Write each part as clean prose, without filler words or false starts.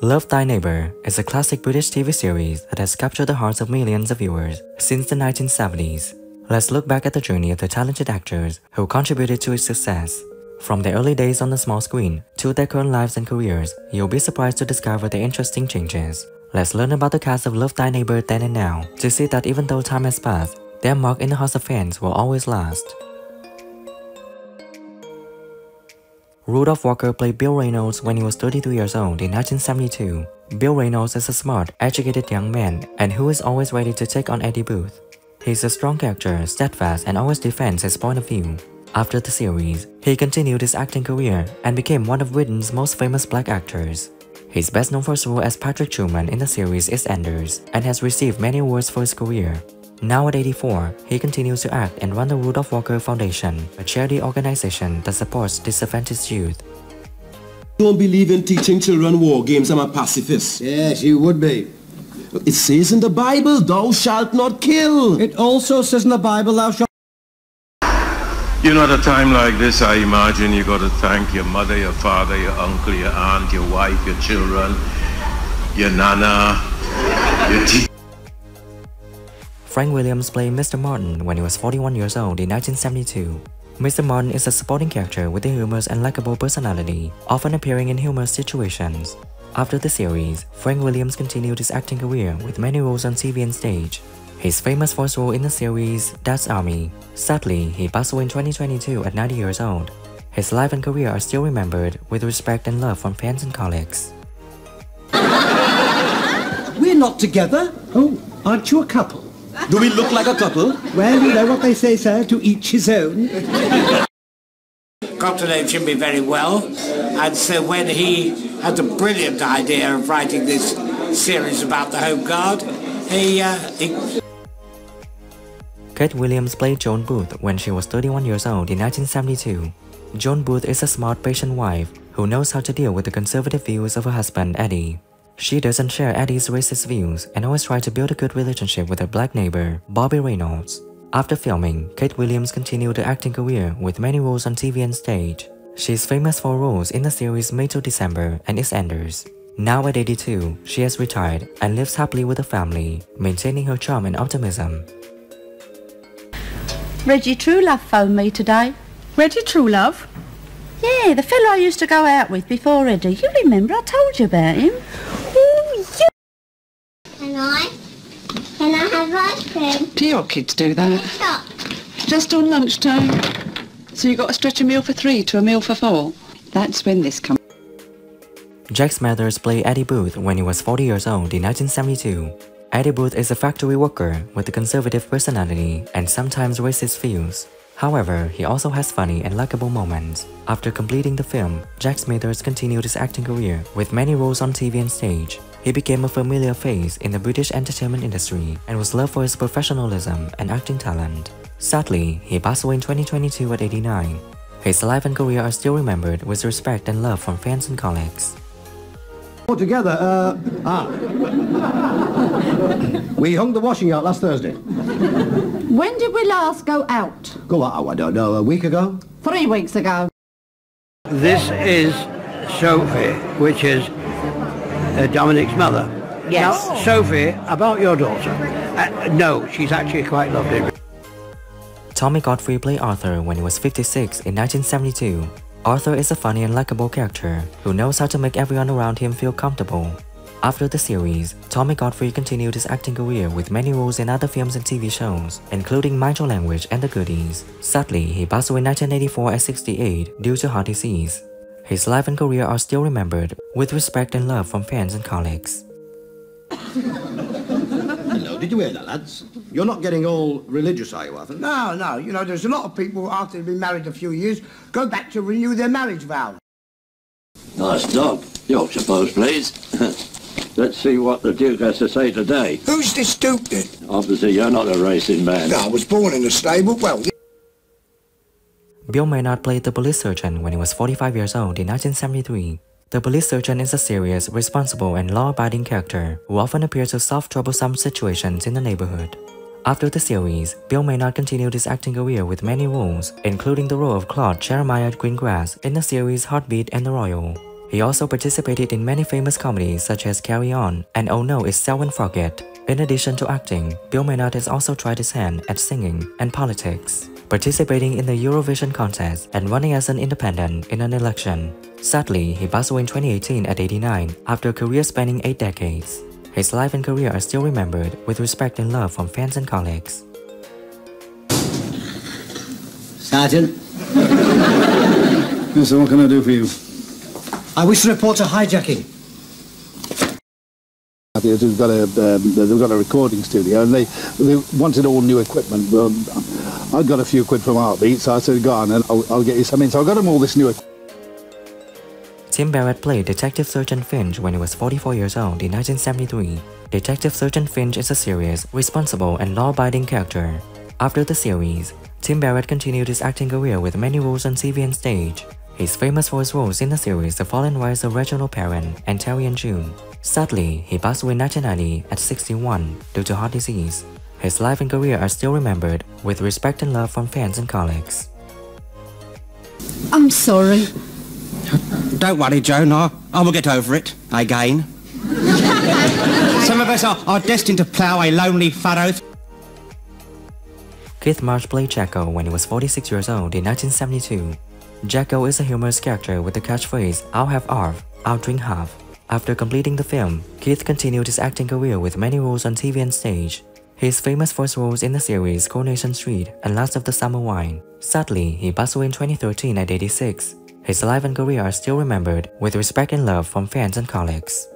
Love Thy Neighbor is a classic British TV series that has captured the hearts of millions of viewers since the 1970s. Let's look back at the journey of the talented actors who contributed to its success. From their early days on the small screen to their current lives and careers, you'll be surprised to discover the interesting changes. Let's learn about the cast of Love Thy Neighbor then and now to see that even though time has passed, their mark in the hearts of fans will always last. Rudolph Walker played Bill Reynolds when he was 32 years old in 1972. Bill Reynolds is a smart, educated young man and who is always ready to take on Eddie Booth. He's a strong character, steadfast, and always defends his point of view. After the series, he continued his acting career and became one of Britain's most famous black actors. He's best known for his role as Patrick Truman in the series EastEnders and has received many awards for his career. Now at 84, he continues to act and run the Rudolph Walker Foundation, a charity organization that supports disadvantaged youth. I don't believe in teaching children war games. I'm a pacifist. Yes, you would be. It says in the Bible, thou shalt not kill. It also says in the Bible, thou shalt... You know, at a time like this, I imagine you got to thank your mother, your father, your uncle, your aunt, your wife, your children, your nana, your teacher. Frank Williams played Mr. Martin when he was 41 years old in 1972. Mr. Martin is a supporting character with a humorous and likable personality, often appearing in humorous situations. After the series, Frank Williams continued his acting career with many roles on TV and stage. He's famous for his role in the series Dad's Army. Sadly, he passed away in 2022 at 90 years old. His life and career are still remembered with respect and love from fans and colleagues. We're not together. Oh, aren't you a couple? Do we look like a couple? Well, you know what they say, sir, to each his own. Got to know Jimmy very well, and so when he had the brilliant idea of writing this series about the Home Guard, Kate Williams played Joan Booth when she was 31 years old in 1972. Joan Booth is a smart, patient wife who knows how to deal with the conservative views of her husband, Eddie. She doesn't share Eddie's racist views and always tries to build a good relationship with her black neighbor, Bobby Reynolds. After filming, Kate Williams continued her acting career with many roles on TV and stage. She's famous for roles in the series May to December and EastEnders. Now at 82, she has retired and lives happily with her family, maintaining her charm and optimism. Reggie Truelove phoned me today. Reggie Truelove? Yeah, the fellow I used to go out with before Eddie. You remember, I told you about him. Oh, yeah. Can I have ice cream? Do your kids do that? Stop. Just on lunchtime. So you got to stretch a meal for 3 to a meal for 4. That's when this comes. Jack Smathers played Eddie Booth when he was 40 years old in 1972. Eddie Booth is a factory worker with a conservative personality and sometimes racist views. However, he also has funny and likable moments. After completing the film, Jack Smathers continued his acting career with many roles on TV and stage. He became a familiar face in the British entertainment industry and was loved for his professionalism and acting talent. Sadly, he passed away in 2022 at 89. His life and career are still remembered with respect and love from fans and colleagues. All together, we hung the washing out last Thursday. When did we last go out? Go out, I don't know, a week ago? 3 weeks ago. This is Sophie, which is Dominic's mother. Yes. Now, Sophie, about your daughter. No, she's actually quite lovely. Tommy Godfrey played Arthur when he was 56 in 1972. Arthur is a funny and likable character who knows how to make everyone around him feel comfortable. After the series, Tommy Godfrey continued his acting career with many roles in other films and TV shows, including Mind Your Language and The Goodies. Sadly, he passed away in 1984 at 68 due to heart disease. His life and career are still remembered with respect and love from fans and colleagues. Hello, did you hear that, lads? You're not getting all religious, are you, Arthur? No, you know, there's a lot of people after they've been married a few years go back to renew their marriage vow. Nice dog. Your suppose, please. Let's see what the Duke has to say today. Who's this Duke then? Obviously, you're not a racing man. No, I was born in the stable, well... Bill Maynard played the police surgeon when he was 45 years old in 1973. The police surgeon is a serious, responsible, and law-abiding character who often appears to solve troublesome situations in the neighborhood. After the series, Bill Maynard continued his acting career with many roles, including the role of Claude Jeremiah Greengrass in the series Heartbeat and The Royal. He also participated in many famous comedies such as Carry On and Oh No, It's Selwyn Forget. In addition to acting, Bill Maynard has also tried his hand at singing and politics, participating in the Eurovision contest and running as an independent in an election. Sadly, he passed away in 2018 at 89 after a career spanning 8 decades. His life and career are still remembered with respect and love from fans and colleagues. Sergeant? Yes, so what can I do for you? I wish to report a hijacking. They've got a recording studio and they wanted all new equipment. I got a few quid from Heartbeat, so I said, go on and I'll get you something. So I got them all this new equipment. Tim Barrett played Detective Sergeant Finch when he was 44 years old in 1973. Detective Sergeant Finch is a serious, responsible, and law-abiding character. After the series, Tim Barrett continued his acting career with many roles on TV and stage. He's famous for his roles in the series The Fall and Rise of Reginald Perrin and Terry and June. Sadly, he passed away in 1990 at 61 due to heart disease. His life and career are still remembered with respect and love from fans and colleagues. I'm sorry. Don't worry, Joan. I will get over it. Again. Some of us are destined to plough a lonely furrow. Keith Marsh played Jacko when he was 46 years old in 1972. Jacko is a humorous character with the catchphrase, I'll have half, I'll drink half. After completing the film, Keith continued his acting career with many roles on TV and stage. He is famous for his roles in the series Coronation Street and Last of the Summer Wine. Sadly, he passed away in 2013 at 86. His life and career are still remembered with respect and love from fans and colleagues.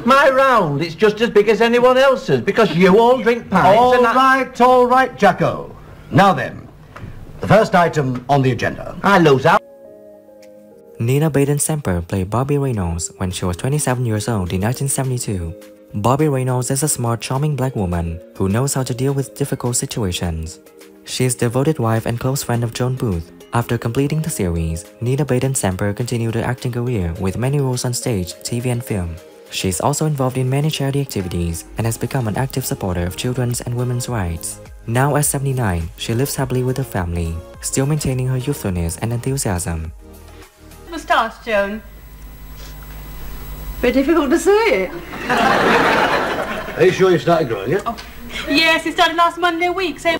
My round, it's just as big as anyone else's because you all drink pints. All right, Jacko. Now then, the first item on the agenda. I lose out. Nina Baden-Semper played Bobby Reynolds when she was 27 years old in 1972. Bobby Reynolds is a smart, charming black woman who knows how to deal with difficult situations. She is devoted wife and close friend of Joan Booth. After completing the series, Nina Baden-Semper continued her acting career with many roles on stage, TV and film. She is also involved in many charity activities and has become an active supporter of children's and women's rights. Now at 79, she lives happily with her family, still maintaining her youthfulness and enthusiasm. Moustache, Joan. Bit difficult to see it. Are you sure you started growing it? Oh. Yes, it started last Monday week. So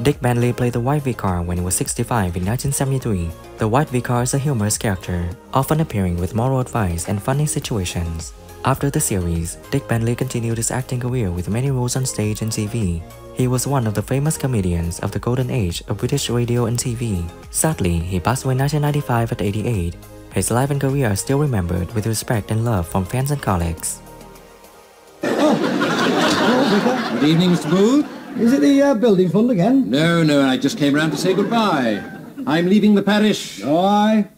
Dick Bentley played the White Vicar when he was 65 in 1973. The White Vicar is a humorous character, often appearing with moral advice and funny situations. After the series, Dick Bentley continued his acting career with many roles on stage and TV. He was one of the famous comedians of the golden age of British radio and TV. Sadly, he passed away in 1995 at 88. His life and career are still remembered with respect and love from fans and colleagues. Hello, Vicar. Good evening, Mr. Booth. Is it the building fund again? No, I just came round to say goodbye. I'm leaving the parish. Oh, aye.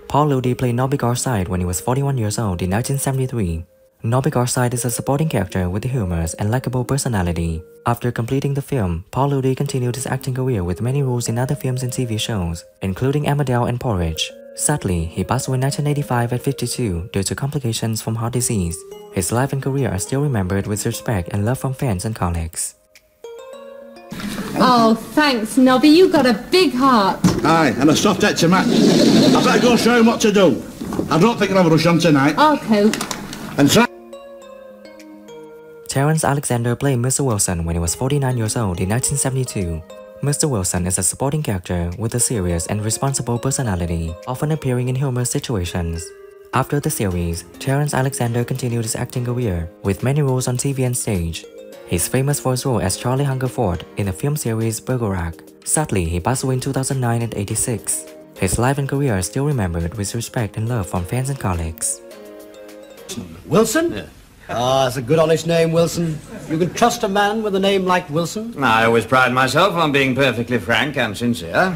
Paul Ludi played Nobby Garside when he was 41 years old in 1973. Nobby Garside is a supporting character with a humorous and likable personality. After completing the film, Paul Ludi continued his acting career with many roles in other films and TV shows, including Emmerdale and Porridge. Sadly, he passed away in 1985 at 52 due to complications from heart disease. His life and career are still remembered with respect and love from fans and colleagues. oh, thanks, Nobby. You got a big heart. Aye, and a soft head to match. I better go show him what to do. I don't think I'll have a rush on tonight. I'll cope. And try. Terrence Alexander played Mr. Wilson when he was 49 years old in 1972. Mr. Wilson is a supporting character with a serious and responsible personality, often appearing in humorous situations. After the series, Terrence Alexander continued his acting career with many roles on TV and stage. He's famous for his role as Charlie Hungerford in the film series Bergerac. Sadly, he passed away in 2009 at 86. His life and career are still remembered with respect and love from fans and colleagues. Wilson? Yeah. Ah, that's a good honest name, Wilson. You can trust a man with a name like Wilson? I always pride myself on being perfectly frank and sincere.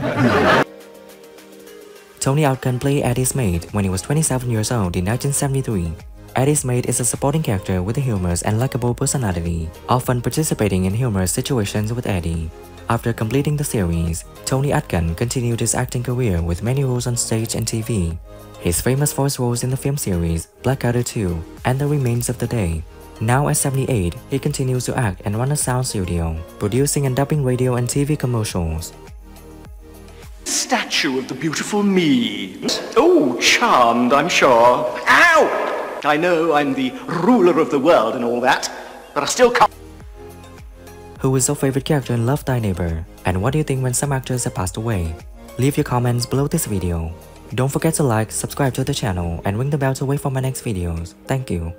Tony Outkin played Eddie's maid when he was 27 years old in 1973. Eddie's maid is a supporting character with a humorous and likable personality, often participating in humorous situations with Eddie. After completing the series, Tony Atkin continued his acting career with many roles on stage and TV. He's famous for his roles in the film series Blackadder 2 and The Remains of the Day. Now at 78, he continues to act and run a sound studio, producing and dubbing radio and TV commercials. statue of the beautiful me. Oh, charmed, I'm sure. Ow! I know I'm the ruler of the world and all that, but I still can't. Who is your favorite character in Love Thy Neighbor? And what do you think when some actors have passed away? Leave your comments below this video. Don't forget to like, subscribe to the channel, and ring the bell to wait for my next videos. Thank you.